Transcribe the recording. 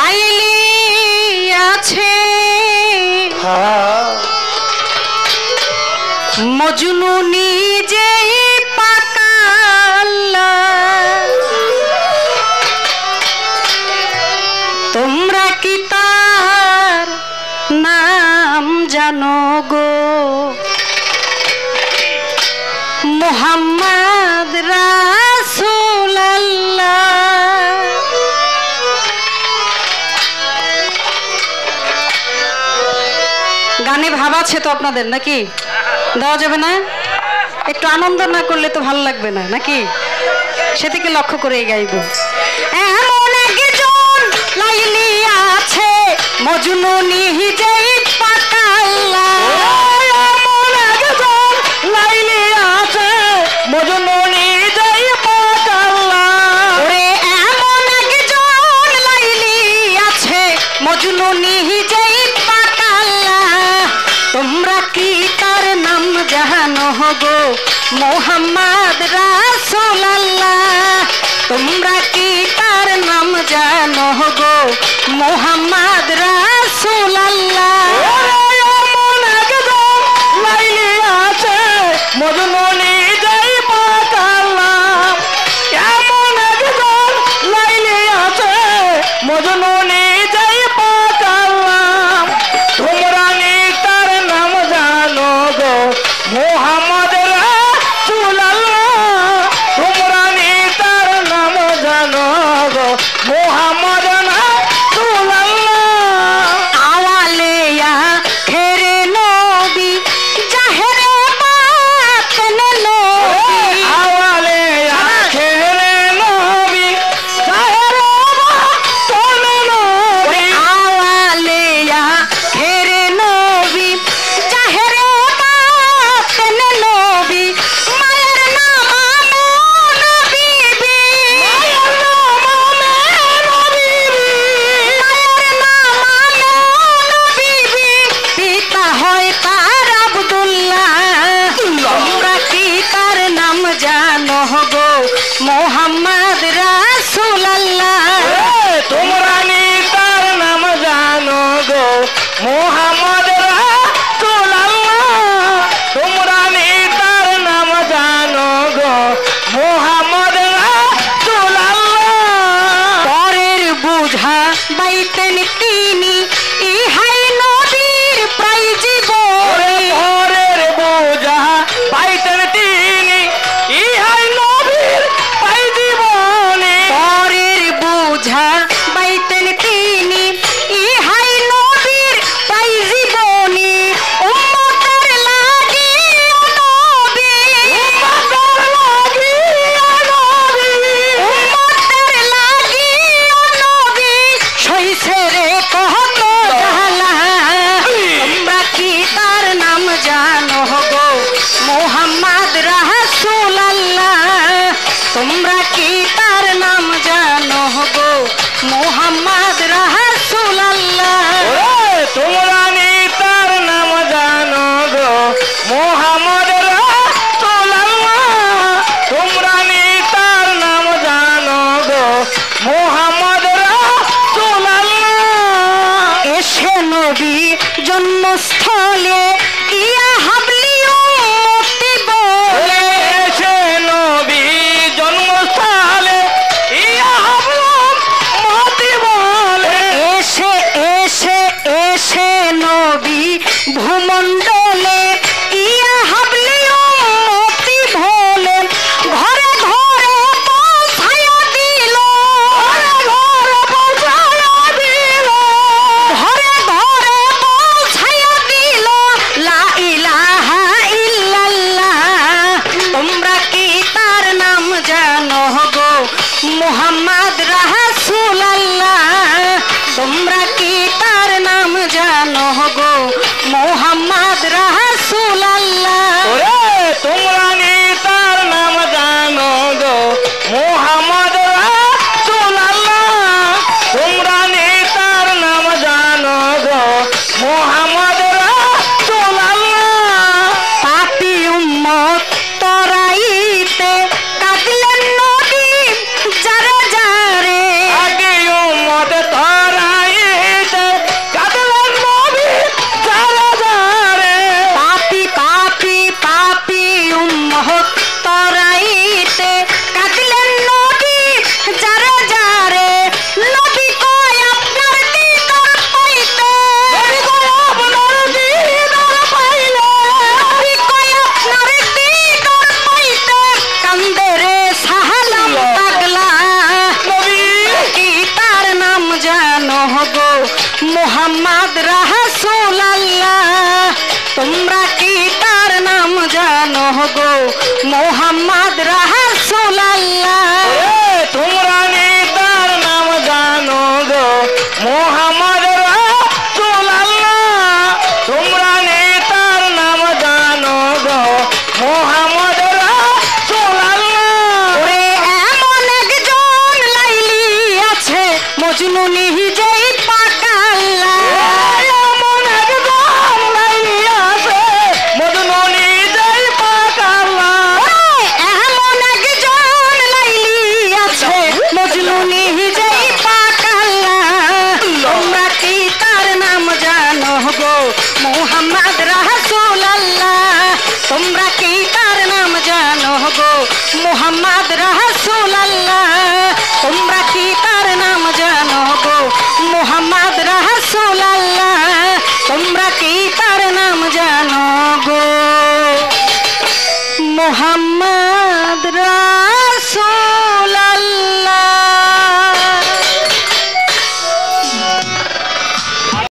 লাইলি আছে মজনু নিজেই পাকাল্লা তোমরা কি তার নাম জানো গো মুহাম্মদ রাসূলুল্লাহ গানে ভাব আছে তো আপনাদের নাকি দেওয়া যাবে না একটু আনন্দ না করলে তো ভালো লাগবে না নাকি সেদিকে লক্ষ্য করে গাইব এমন একজন লাইলি আছে মজনু নিজেই পাকাল্লা এমন একজন লাইলি আছে মজনু নিজেই পাকাল্লা ওরে এমন একজন লাইলি আছে মজনু নিজেই পাকাল্লা তোমরা কি তার নাম জানো গো মুহাম্মদ রাসূলুল্লাহ তোমরা কি তার নাম জানো গো মুহাম্মদ রাসূলুল্লাহ এমন একজন লাইলি আছে মজনু নিজেই পাকাল্লা এমন একজন লাইলি আছে মজনু নিজেই পাকাল্লা তোমরা নি তার নাম জানো গো মুহাম্মদ রাসূলুল্লাহ তোমরা নি তার নাম জানো গো মুহাম্মদ রাসূলুল্লাহ আওয়ালিয়া খেরে নবী জাহেরে বাতনে নবী আওয়ালিয়া খেরে নবী জাহেরে বাতনে নবী আওয়ালিয়া খেরে নবী জাহেরে বাতনে নবী মায়ের নাম আমেনা বিবি মায়ের নাম আমেনা বিবি মায়ের নাম আমেনা বিবি পিতা হয় তার আব্দুল্লাহ তোমরা কি তার নাম জানো গো মুহাম্মদ রাসূলুল্লাহ তোমরা নি তার নাম জানো গো মুহাম্মদ রাসূলুল্লাহ তোমরা নি তার নাম জানো গো মুহাম্মদ রাসূলুল্লাহ পরের বুঝা বাইতেন তিনি ইহাই নবীর প্রায় জীবনী পরের বুঝা বাইতেন তিনি ইহাই নবীর প্রায় জীবনী পরের বুঝা বাইতেন তিনি ইহাই নবীর প্রায় জীবনী উম্মতের লাগিয়া নবী উম্মতের লাগিয়া নবী উম্মতের লাগিয়া নবী সইছে রে কত জ্বালা তোমরা কি তার নাম জানো গো মুহাম্মদ রাসূলুল্লাহ তোমরা কি তার নাম জানো গো মুহাম্মদ রাসূলুল্লাহ তোমরা নি তার নাম জানো গো মুহাম্মদ রাসূলুল্লাহ তোমরা নি তার নাম জানো গো মুহাম্মদ রাসূলুল্লাহ এসে নবী জন্মস্থলে ইয়া হাবলি উম্মতি বলে এসে নবী জন্মস্থলে ইয়া হাবলি উম্মতি বলে এসে এসে এসে নবী ভূমণ্ডলে ইয়া হাবলি উম্মতি বলে ঘরে ঘরে পৌঁছায়া দিল ঘরে ঘরে পৌঁছায়া দিল ঘরে ঘরে পৌঁছায়া দিল মজনু নিজেই পাকাল্লা এমন একজন লাইলি আছে মজনু নিজেই পাকাল্লা এমন একজন লাইলি আছে মজনু নিজেই পাকাল্লা তোমরা কি তার নাম জানো গো মুহাম্মদ রাসূলুল্লাহ তোমরা কি তার নাম জানো গো মুহাম্মদ রাসূলুল্লাহ তোমরা কি তার নাম জানো গো মুহাম্মদ রাসূলুল্লাহ তোমরা কি তার নাম জানো গো মুহাম্মদ রাসূল